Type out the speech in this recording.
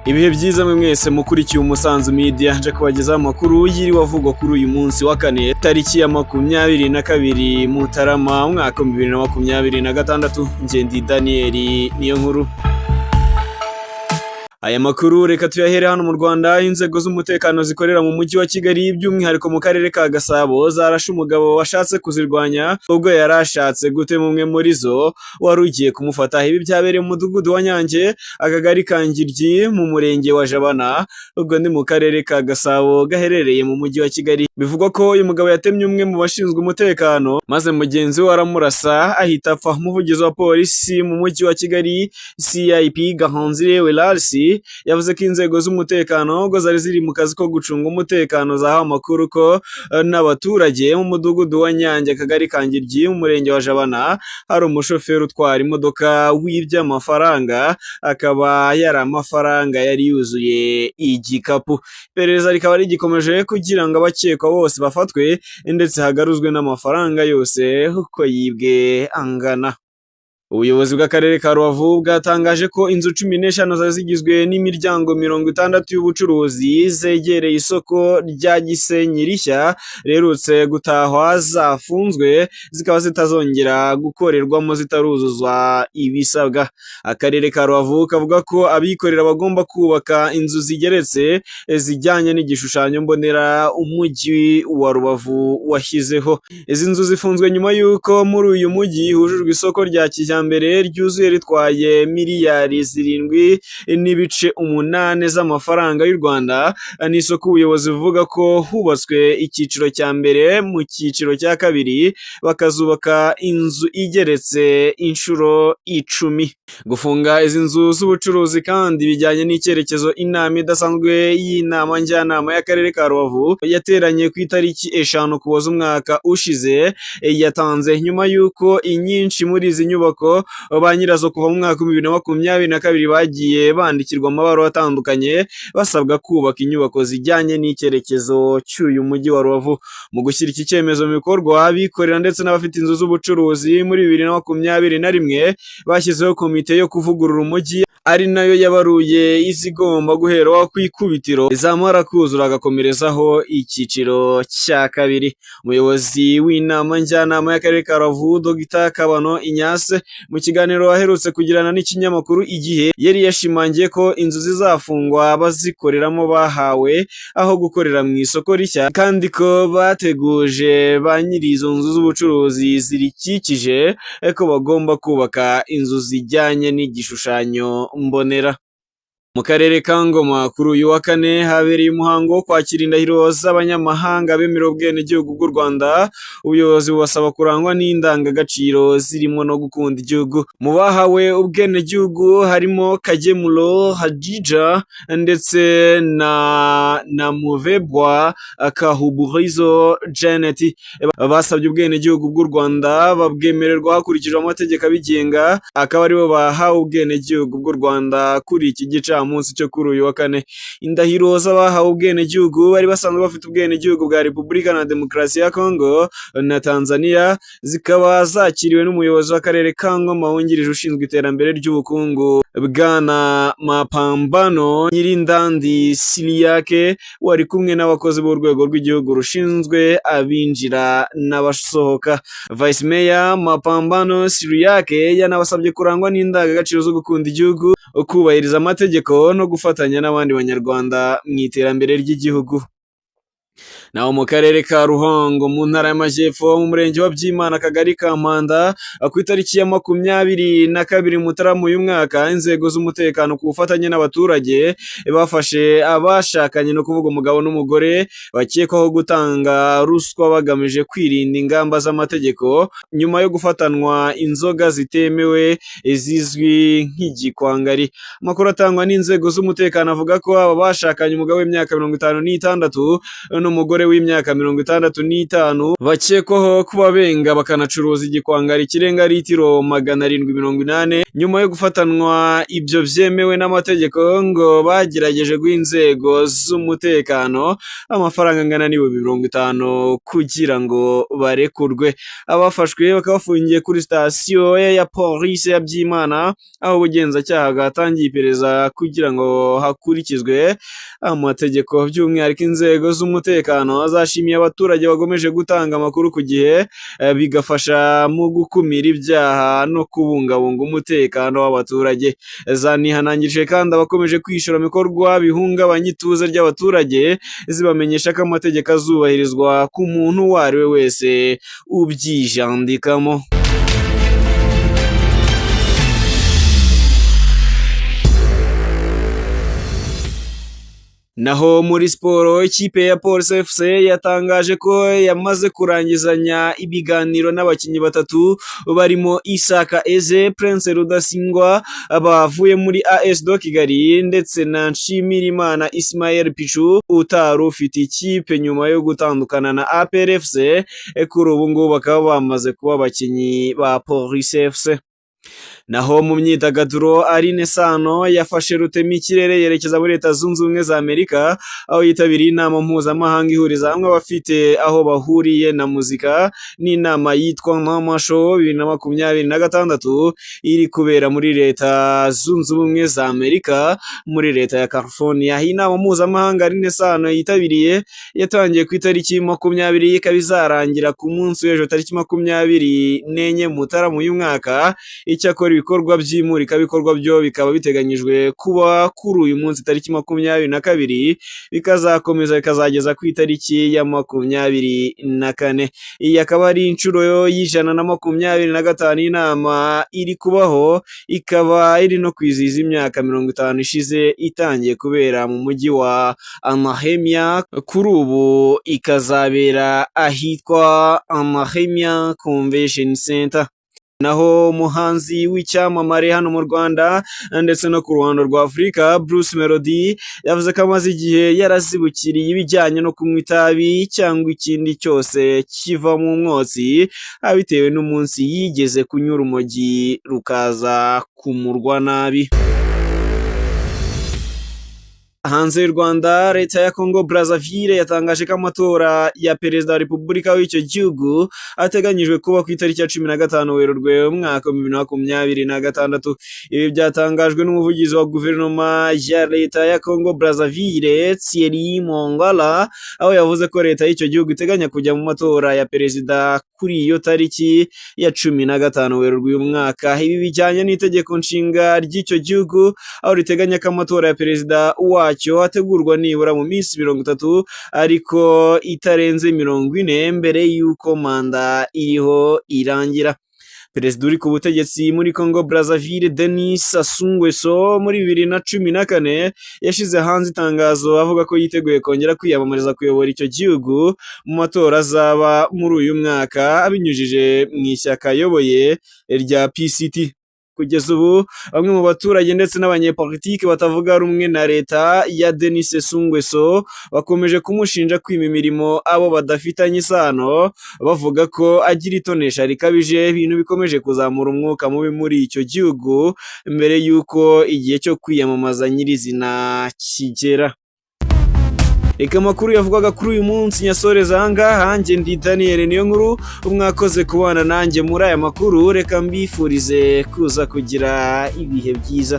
Ibihe byiza mwe mwese mukurikiye Umusanzu Media, nje kubagezaho amakuru yiriwe avugwa kuri uyu munsi wa kane tariki ya 22 Mutarama umwaka 2026. Nje ndi Daniel niyo nkuru. Aya makuru reka tuyahere hano mu Rwanda. Inzego z'umutekano zikorera mu mujyi wa Kigali by'umwihariko mu karere ka Gasabo zarashe umugabo washatse kuzirwanya ubwo yarashatse gutema umwe muri zo wari ugiye kumufata. Ibi byabereye mu mudugudu wa Nyange, akagari ka Ngiryi, mu murenge wa Jabana, ubwo ndi mu karere ka Gasabo gaherereye mu mujyi wa Kigali. Bivugwa ko uyu mugabo yatemye umwe mu bashinzwe umutekano maze mugenzi we aramurasa ahita apfa. Umuvugizi wa polisi mu mujyi wa Kigali CIP Gahonzire Welalsi yavuze ko inzego z'umutekano ubwo zari ziri mu kazi ko gucunga umutekano zahawe amakuru ko n'abaturage mu mudugudu wa Nyange, akagari ka Ngiryi, mu murenge wa Jabana, hari umushoferi utwara imodoka wibye amafaranga, akaba yari amafaranga yari yuzuye igikapu. Iperereza rikaba rigikomeje kugira ngo abakekwa bose bafatwe ndetse hagaruzwe n'amafaranga yose uko yibwe angana. Ubuyobozi bw'akarere ka Rubavu bwatangaje ko inzu 15 zari zigizwe n'imiryango 60 y'ubucuruzi zegereye isoko rya Gisenyi rishya rerutse gutahwa zafunzwe, zikaba zitazongera gukorerwamo zitaruzuzwa ibisabwa. Akarere ka Rubavu kavuga ko abikorera bagomba kubaka inzu zigeretse zijyanye n'igishushanyo mbonera umujyi wa Rubavu washyizeho. Izi nzu zifunzwe nyuma y'uko muri uyu mujyi hujujwe isoko rya kijyambere ryuzuye ritwaye miliyari 7.8 z'amafaranga y'u Rwanda. Ni isoko ubuyobozi buvuga ko hubatswe icyiciro cya mbere, mu cyiciro cya kabiri bakazubaka inzu igeretse inshuro 10. Gufunga izi nzu z'ubucuruzi kandi bijyanye n'icyerekezo inama idasanzwe y'inama njyanama y'akarere ka Rubavu yateranye ku itariki 5 Ukuboza umwaka ushize yatanze nyuma y'uko inyinshi muri izi nyubako ba nyirazo kuva mu mwaka 2022 bagiye bandikirwa amabaruwa atandukanye basabwa kubaka inyubako zijyanye n'icyerekezo cy'uyu mujyi wa Rubavu. Mu gushyira iki cyemezo mu bikorwa, abikorera ndetse n'abafite inzu z'ubucuruzi muri 2021 bashyizeho komite yo kuvugurura umujyi, ari nayo yabaruye izigomba guheraho ku ikubitiro, izamara kuzura agakomerezaho icyiciro cya kabiri. Umuyobozi w'inama njyanama y'akarere ka Rubavu Dr Kabano Ignace mu kiganiro aherutse kugirana n'ikinyamakuru Igihe yari yashimangiye ko inzu zizafungwa abazikoreramo bahawe aho gukorera mu isoko rishya, kandi ko bateguje ba nyiri izo nzu z'ubucuruzi zirikikije ko bagomba kubaka inzu zijyanye n'igishushanyo mbonera. Mu karere ka Ngoma kuri uyu wa kane habereye umuhango wo kwakira indahiro z'abanyamahanga bemerewe ubwenegihugu bw'u Rwanda. Ubuyobozi bubasaba kurangwa n'indangagaciro zirimo no gukunda igihugu. Mu bahawe ubwenegihugu harimo Kagemuro Hadija ndetse na Muvebwa Kahuburizo Janet. Basabye ubwenegihugu bw'u Rwanda babwemererwa hakurikijwe amategeko abigenga, akaba aribo bahawe ubwenegihugu bw'u Rwanda kuri iki gicamunsi cyo kuri uyu wa kane. Indahiro z'abahawe ubwenegihugu bari basanzwe bafite ubwenegihugu bwa Repubulika na Demokarasi ya Kongo na Tanzania, zikaba zakiriwe n'umuyobozi w'akarere ka Ngoma wungirije ushinzwe iterambere ry'ubukungu Bwana Mapambano Nyirindandi Siliake, wari kumwe n'abakozi b'urwego rw'igihugu rushinzwe abinjira n'abasohoka. Vice Mayor Mapambano Siliake yanabasabye kurangwa n'indangagaciro zo gukunda igihugu, kubahiriza amategeko no gufatanya n'abandi banyarwanda mu iterambere ry'igihugu. Naho mu karere ka Ruhango mu ntara y'Amajyepfo mu murenge wa Byimana, akagari ka Mpanda, ku itariki ya 22 Mutarama uyu mwaka, inzego z'umutekano ku bufatanye n'abaturage bafashe abashakanye, no kuvuga umugabo n'umugore, bakekwaho gutanga ruswa bagamije kwirinda ingamba z'amategeko nyuma yo gufatanwa inzoga zitemewe zizwi nk'igikwangari. Amakuru atangwa n'inzego z'umutekano avuga ko aba bashakanye, umugabo w'imyaka 56 n'umugore w'imyaka 65 bakekwaho kuba benga bakanacuruza igikwangari kirenga litiro 780 nyuma yo gufatanwa ibyo byemewe n'amategeko ngo bagerageje guha inzego z'umutekano amafaranga angana n'ibihumbi 50 kugira ngo barekurwe. Abafashwe bakaba bafungiye kuri sitasiyo ya polisi ya Byimana aho ubugenzacyaha bwatangiye iperereza kugira ngo hakurikizwe amategeko. By'umwihariko inzego z'umutekano zashimiye abaturage bagomeje gutanga amakuru ku gihe bigafasha mu gukumira ibyaha no kubungabunga umutekano w'abaturage. Zanihanangirije kandi abakomeje kwishora mu bikorwa bihungabanya ituze ry'abaturage zibamenyesha ko amategeko azubahirizwa ku muntu uwo ari we wese ubyijandikamo. Naho muri siporo ikipe ya Police FC yatangaje ko yamaze kurangizanya ibiganiro n'abakinnyi batatu barimo Isaka Eze, Prince Rudasingwa bavuye muri AS do Kigali ndetse na Nshimirimana Ismael Pichu utari ufite ikipe nyuma yo gutandukana na APR FC. Kuri ubu ngubu bakaba bamaze kuba abakinnyi ba Police FC. Naho mu myidagaduro Aline Sano yafashe rutemikirere yerekeza muri Leta Zunze Ubumwe za Amerika aho yitabiriye inama mpuzamahanga ihuriza hamwe abafite aho bahuriye na muzika n'inama yitwa Mama Show 2026 iri kubera muri Leta Zunze Ubumwe za Amerika muri Leta ya California. Inama mpuzamahanga Aline Sano yitabiriye yatangiye ku itariki 20 ikaba izarangira ku munsi w'ejo tariki 24 Mutarama uyu mwaka. Icyakora ibikorwa by'imurikabikorwa byo bikaba biteganyijwe kuba kuri uyu munsi tariki 22 bikazakomeza bikazageza ku itariki ya 24. Iyi akaba ari inshuro y'125 inama iri kubaho, ikaba iri no kwizihiza imyaka 50 ishize itangiye kubera mu mujyi wa Amahemia. Kuri ubu ikazabera ahitwa Amahemia Convention Center. Naho umuhanzi w'icyamamare hano mu Rwanda ndetse no ku ruhando rwa Afurika Bruce Melody yavuze ko amaze igihe yarazibukiriye ibijyanye no kunywa itabi cyangwa ikindi cyose kiva mu mwotsi bitewe n'umunsi yigeze kunywa urumogi rukaza kumurwa nabi. Hanze y'u Rwanda, Leta ya Congo Brazzaville yatangaje ko amatora ya Perezida wa Repubulika w'icyo gihugu ateganyijwe kuba ku itariki ya 15 Werurwe umwaka wa 2026. Ibi byatangajwe n'umuvugizi wa guverinoma ya Leta ya Congo Brazzaville Thierry Mongala aho yavuze ko leta y'icyo gihugu iteganya kujya mu matora ya perezida kuri iyo tariki ya 15 Werurwe uyu mwaka. Ibi bijyanye n'itegeko nshinga ry'icyo gihugu aho riteganya ko amatora ya perezida wacyo ategurwa nibura mu minsi 30 ariko itarenze 40 mbere y'uko manda iriho irangira. Perezida uri ku butegetsi muri Congo Brazzaville Denis Sassou Nguesso muri 2014 yashize hanze itangazo avuga ko yiteguye kongera kwiyamamariza kuyobora icyo gihugu mu matora azaba muri uyu mwaka abinyujije mu ishyaka ayoboye rya PCT. Kugeza ubu bamwe mu baturage ndetse n'abanyepolitiki batavuga rumwe na leta ya Denis Sassou Nguesso bakomeje kumushinja kwima imirimo abo badafitanye isano, bavuga ko agira itonesha rikabije, ibintu bikomeje kuzamura umwuka mubi muri icyo gihugu mbere y'uko igihe cyo kwiyamamaza nyirizina kigera. Reka amakuru yavugwaga kuri uyu munsi nyasoreza ahangaha, njye ndi Daniel Niyonkuru, umwakoze kubana nanjye muri aya makuru, reka mbifurize kuza kugira ibihe byiza.